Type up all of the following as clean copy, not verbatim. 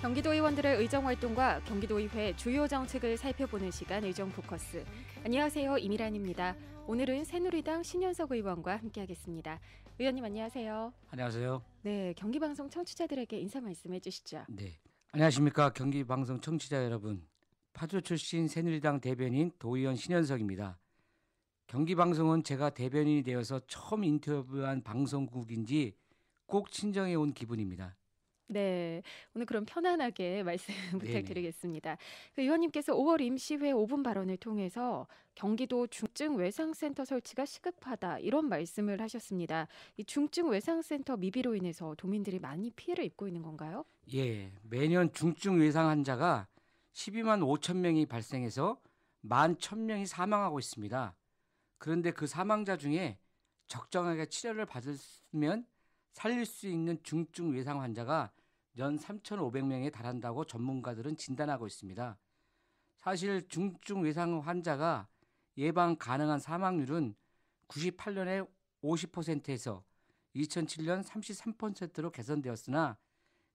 경기도 의원들의 의정활동과 경기도의회 주요 정책을 살펴보는 시간 의정포커스. 안녕하세요. 이미란입니다. 오늘은 새누리당 신현석 의원과 함께하겠습니다. 의원님 안녕하세요. 안녕하세요. 네, 경기방송 청취자들에게 인사 말씀해 주시죠. 네, 안녕하십니까. 경기방송 청취자 여러분. 파주 출신 새누리당 대변인 도의원 신현석입니다. 경기방송은 제가 대변인이 되어서 처음 인터뷰한 방송국인지 꼭 친정해 온 기분입니다. 네, 오늘 그럼 편안하게 말씀 부탁드리겠습니다. 그 의원님께서 5월 임시회 5분 발언을 통해서 경기도 중증 외상센터 설치가 시급하다 이런 말씀을 하셨습니다. 이 중증 외상센터 미비로 인해서 도민들이 많이 피해를 입고 있는 건가요? 예, 매년 중증 외상 환자가 12만 5천 명이 발생해서 11,000명이 사망하고 있습니다. 그런데 그 사망자 중에 적정하게 치료를 받으면 살릴 수 있는 중증 외상 환자가 연 3,500명에 달한다고 전문가들은 진단하고 있습니다. 사실 중증 외상 환자가 예방 가능한 사망률은 98년에 50%에서 2007년 33%로 개선되었으나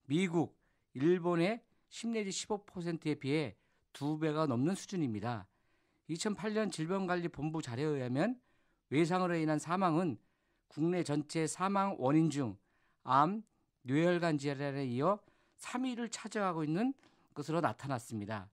미국, 일본의 10 내지 15%에 비해 2배가 넘는 수준입니다. 2008년 질병관리본부 자료에 의하면 외상으로 인한 사망은 국내 전체 사망 원인 중 암, 뇌혈관 질환에 이어 3위를 차지하고 있는 것으로 나타났습니다.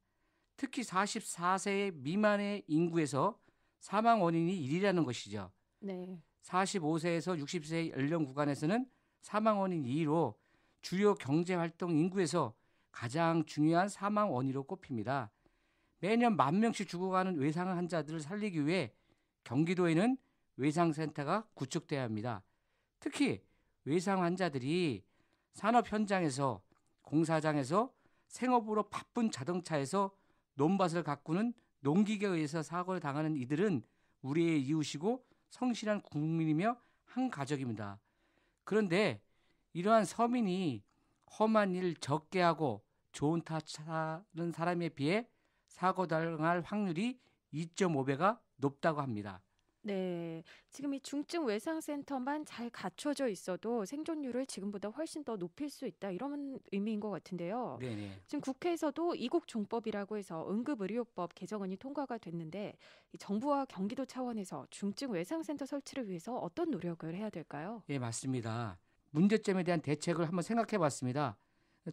특히 44세 미만의 인구에서 사망 원인이 1위라는 것이죠. 네. 45세에서 60세 연령 구간에서는 사망 원인 2위로 주요 경제활동 인구에서 가장 중요한 사망 원인으로 꼽힙니다. 매년 10,000명씩 죽어가는 외상 환자들을 살리기 위해 경기도에는 외상센터가 구축돼야 합니다. 특히 외상 환자들이 산업 현장에서 공사장에서 생업으로 바쁜 자동차에서 논밭을 가꾸는 농기계에 의해서 사고를 당하는 이들은 우리의 이웃이고 성실한 국민이며 한 가족입니다. 그런데 이러한 서민이 험한 일 적게 하고 좋은 차 타는 사람에 비해 사고 당할 확률이 2.5배가 높다고 합니다. 네, 지금 이 중증 외상센터만 잘 갖춰져 있어도 생존율을 지금보다 훨씬 더 높일 수 있다 이런 의미인 것 같은데요. 네네. 지금 국회에서도 이국종법이라고 해서 응급의료법 개정안이 통과가 됐는데 이 정부와 경기도 차원에서 중증 외상센터 설치를 위해서 어떤 노력을 해야 될까요? 예, 맞습니다. 문제점에 대한 대책을 한번 생각해 봤습니다.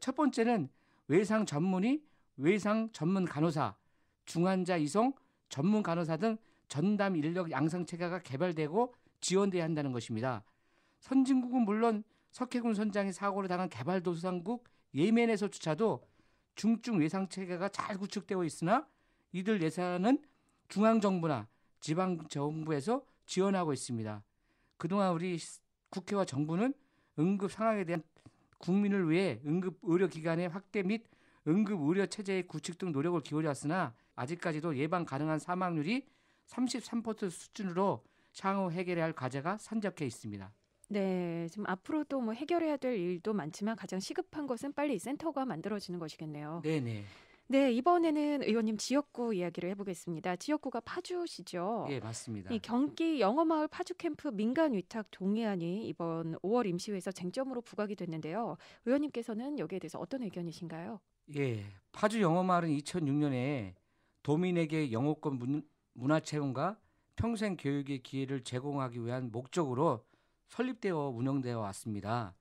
첫 번째는 외상 전문의, 외상 전문 간호사, 중환자 이송, 전문 간호사 등 전담 인력 양성 체계가 개발되고 지원돼야 한다는 것입니다. 선진국은 물론 석해군 선장이 사고를 당한 개발도상국 예멘에서조차도 중증 외상 체계가 잘 구축되어 있으나 이들 예산은 중앙정부나 지방정부에서 지원하고 있습니다. 그동안 우리 국회와 정부는 응급 상황에 대한 국민을 위해 응급의료기관의 확대 및 응급의료체제의 구축 등 노력을 기울였으나 아직까지도 예방 가능한 사망률이 33% 수준으로 향후 해결해야 할 과제가 산적해 있습니다. 네, 지금 앞으로도 뭐 해결해야 될 일도 많지만 가장 시급한 것은 빨리 이 센터가 만들어지는 것이겠네요. 네네. 네, 이번에는 의원님 지역구 이야기를 해보겠습니다. 지역구가 파주시죠? 예, 맞습니다. 이 경기 영어마을 파주캠프 민간 위탁 동의안이 이번 5월 임시회에서 쟁점으로 부각이 됐는데요. 의원님께서는 여기에 대해서 어떤 의견이신가요? 예, 파주 영어마을은 2006년에 도민에게 영어권 문화체험과 평생 교육의 기회를 제공하기 위한 목적으로 설립되어 운영되어 왔습니다.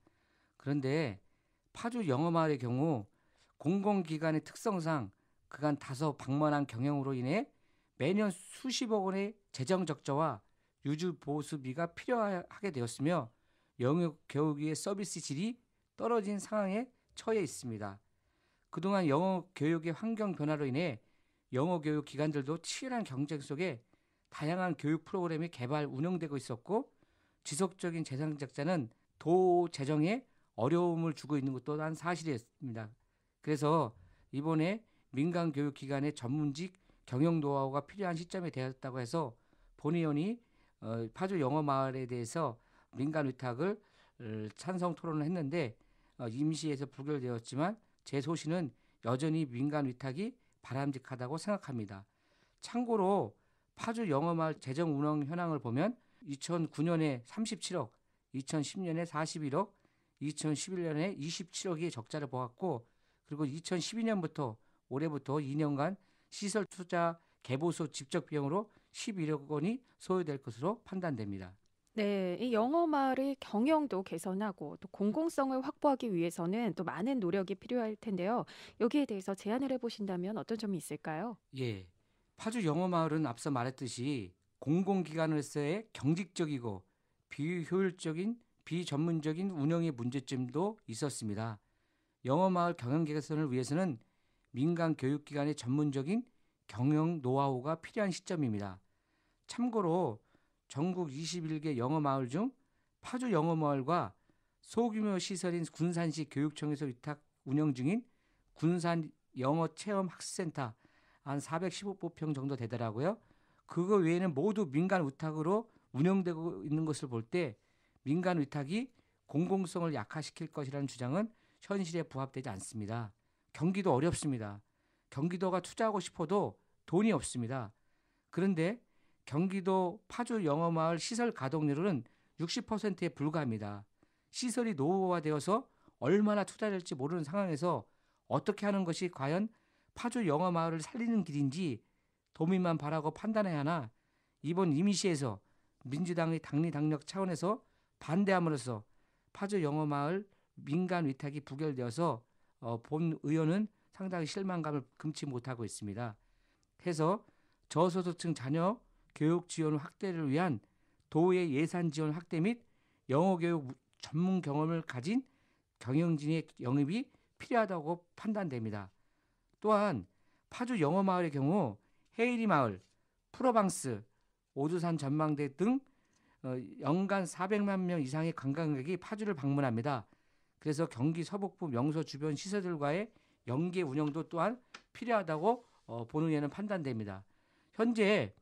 그런데 파주 영어마을의 경우 공공기관의 특성상 그간 다소 방만한 경영으로 인해 매년 수십억 원의 재정 적자와 유지 보수비가 필요하게 되었으며 영어 교육의 서비스 질이 떨어진 상황에 처해 있습니다. 그동안 영어 교육의 환경 변화로 인해 영어 교육 기관들도 치열한 경쟁 속에 다양한 교육 프로그램이 개발 운영되고 있었고 지속적인 재정 적자는 도 재정에 어려움을 주고 있는 것도 한 사실이었습니다. 그래서 이번에 민간 교육 기관의 전문직 경영 노하우가 필요한 시점이 되었다고 해서 본의원이 파주 영어 마을에 대해서 민간 위탁을 찬성 토론을 했는데 임시에서 부결되었지만 제 소신은 여전히 민간 위탁이 바람직하다고 생각합니다. 참고로 파주 영어마을 재정 운영 현황을 보면 2009년에 37억, 2010년에 41억, 2011년에 27억의 적자를 보았고 그리고 2012년부터 올해부터 2년간 시설 투자 개보수 직접 비용으로 11억 원이 소요될 것으로 판단됩니다. 네, 이 영어 마을의 경영도 개선하고 또 공공성을 확보하기 위해서는 또 많은 노력이 필요할 텐데요. 여기에 대해서 제안을 해보신다면 어떤 점이 있을까요? 예. 파주 영어마을은 앞서 말했듯이 공공기관으로서의 경직적이고 비효율적인 비전문적인 운영의 문제점도 있었습니다. 영어마을 경영 개선을 위해서는 민간 교육기관의 전문적인 경영 노하우가 필요한 시점입니다. 참고로 전국 21개 영어마을 중 파주 영어마을과 소규모 시설인 군산시 교육청에서 위탁 운영 중인 군산 영어 체험 학습센터 한 415평 정도 되더라고요. 그거 외에는 모두 민간 위탁으로 운영되고 있는 것을 볼 때 민간 위탁이 공공성을 약화시킬 것이라는 주장은 현실에 부합되지 않습니다. 경기도 어렵습니다. 경기도가 투자하고 싶어도 돈이 없습니다. 그런데 경기도 파주 영어마을 시설 가동률은 60%에 불과합니다. 시설이 노후화되어서 얼마나 투자될지 모르는 상황에서 어떻게 하는 것이 과연 파주 영어마을을 살리는 길인지 도민만 바라고 판단해야 하나 이번 임시에서 민주당의 당리당략 차원에서 반대함으로써 파주 영어마을 민간 위탁이 부결되어서 본 의원은 상당히 실망감을 금치 못하고 있습니다. 해서 저소득층 자녀 교육 지원 확대를 위한 도의 예산 지원 확대 및 영어 교육 전문 경험을 가진 경영진의 영입이 필요하다고 판단됩니다. 또한 파주 영어마을의 경우 헤이리 마을, 프로방스, 오두산 전망대 등 연간 400만 명 이상의 관광객이 파주를 방문합니다. 그래서 경기 서북부 명소 주변 시설들과의 연계 운영도 또한 필요하다고 본의회는 판단됩니다. 현재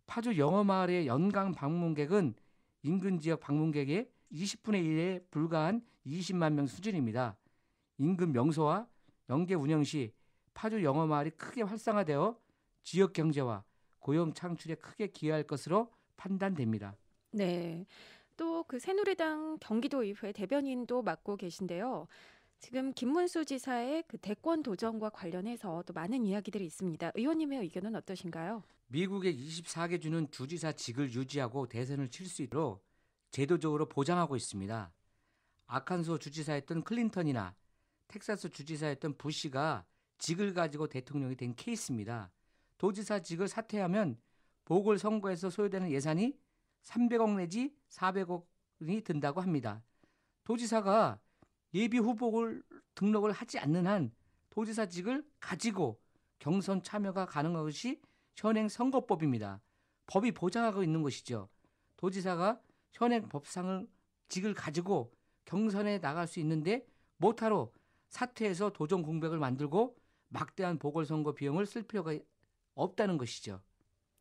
파주 영어마을의 연간 방문객은 인근 지역 방문객의 20분의 1에 불과한 20만 명 수준입니다. 인근 명소와 연계 운영 시 파주 영어마을이 크게 활성화되어 지역 경제와 고용 창출에 크게 기여할 것으로 판단됩니다. 네. 또 그 새누리당 경기도의회 대변인도 맡고 계신데요. 지금 김문수 지사의 그 대권 도전과 관련해서 또 많은 이야기들이 있습니다. 의원님의 의견은 어떠신가요? 미국의 24개 주는 주지사직을 유지하고 대선을 칠 수 있도록 제도적으로 보장하고 있습니다. 아칸소 주지사였던 클린턴이나 텍사스 주지사였던 부시가 직을 가지고 대통령이 된 케이스입니다. 도지사직을 사퇴하면 보궐선거에서 소요되는 예산이 300억 내지 400억이 든다고 합니다. 도지사가 예비 후보를 등록을 하지 않는 한 도지사직을 가지고 경선 참여가 가능한 것이 현행 선거법입니다. 법이 보장하고 있는 것이죠. 도지사가 현행 법상을 직을 가지고 경선에 나갈 수 있는데 못하러 사퇴해서 도전 공백을 만들고 막대한 보궐선거 비용을 쓸 필요가 없다는 것이죠.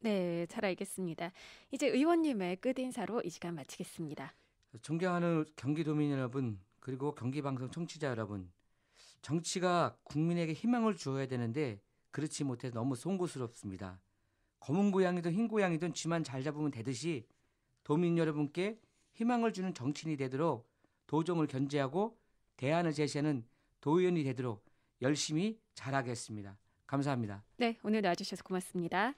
네, 잘 알겠습니다. 이제 의원님의 끝인사로 이 시간 마치겠습니다. 존경하는 경기도민 여러분, 그리고 경기방송 청취자 여러분, 정치가 국민에게 희망을 주어야 되는데 그렇지 못해 너무 송구스럽습니다. 검은 고양이든 흰 고양이든 쥐만 잘 잡으면 되듯이 도민 여러분께 희망을 주는 정치인이 되도록 도정을 견제하고 대안을 제시하는 도의원이 되도록 열심히 잘하겠습니다. 감사합니다. 네, 오늘 나와주셔서 고맙습니다.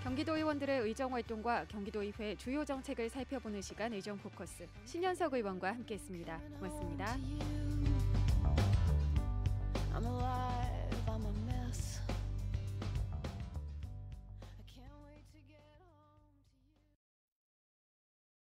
경기도 의원들의 의정활동과 경기도의회 주요 정책을 살펴보는 시간 의정포커스 신현석 의원과 함께했습니다. 고맙습니다.